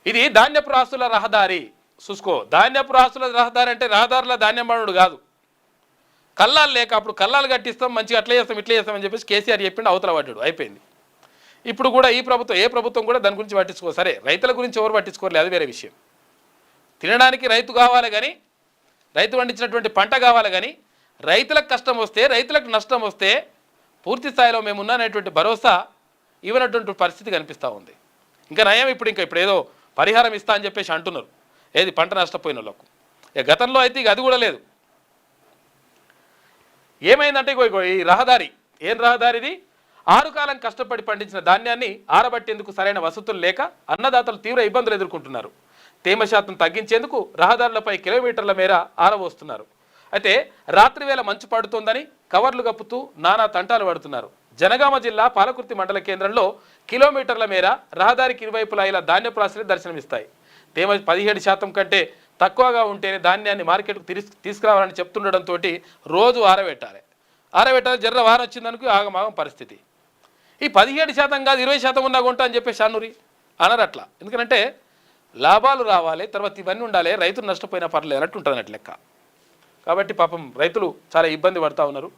ఇది ధాన్యపు రాసుల రహదారి చూసుకో. ధాన్యపు రాసుల రహదారి అంటే రహదారుల ధాన్యం పనుడు కాదు. కల్లాలు లేక అప్పుడు కల్లాలు కట్టిస్తాం, మంచిగా అట్లా చేస్తాం ఇట్లా చేస్తామని చెప్పేసి కేసీఆర్ చెప్పిండు, అవతల పడ్డాడు, అయిపోయింది. ఇప్పుడు కూడా ఈ ప్రభుత్వం ఏ ప్రభుత్వం కూడా దాని గురించి పట్టించుకో. సరే రైతుల గురించి ఎవరు పట్టించుకోలేదు, అది వేరే విషయం. తినడానికి రైతు కావాలి కానీ, రైతు పండించినటువంటి పంట కావాలి కానీ, రైతులకు కష్టం వస్తే, రైతులకు నష్టం వస్తే పూర్తి స్థాయిలో మేము ఉన్నాననేటువంటి భరోసా ఇవ్వనటువంటి పరిస్థితి కనిపిస్తూ ఉంది. ఇంకా నయం ఇప్పుడు ఏదో పరిహారం ఇస్తా అని చెప్పేసి అంటున్నారు, ఏది పంట నష్టపోయిన వాళ్ళకు. ఇక గతంలో అయితే ఇక అది కూడా లేదు. ఏమైందంటే ఈ రహదారి ఏం రహదారిది, 6 కాలం కష్టపడి పండించిన ధాన్యాన్ని ఆరబట్టేందుకు సరైన వసతులు లేక అన్నదాతలు తీవ్ర ఇబ్బందులు ఎదుర్కొంటున్నారు. తేమ శాతం తగ్గించేందుకు రహదారులపై కిలోమీటర్ల మేర ఆరబోస్తున్నారు. అయితే రాత్రి వేళ మంచు పడుతోందని కవర్లు కప్పుతూ నానా తంటాలు పడుతున్నారు. జనగామ జిల్లా పాలకుర్తి మండల కేంద్రంలో కిలోమీటర్ల మేర రహదారికి ఇరువైపులా ఇలా ధాన్యపు రాశులు దర్శనమిస్తాయి. తేమ 17% కంటే తక్కువగా ఉంటేనే ధాన్యాన్ని మార్కెట్కు తీసుకురావాలని చెప్తుండడంతో రోజు ఆరబెట్టాలి. జర్ర వారం వచ్చిందనుకో ఆగమాగం పరిస్థితి. ఈ 17% కాదు 20% ఉన్నా కొంటా అని చెప్పేసి అనరు అట్లా. ఎందుకంటే లాభాలు రావాలి, తర్వాత ఇవన్నీ ఉండాలి, రైతులు నష్టపోయినా పర్లేదు అన్నట్టు ఉంటుంది అన్నట్టు లెక్క. కాబట్టి పాపం రైతులు చాలా ఇబ్బంది పడుతూ ఉన్నారు.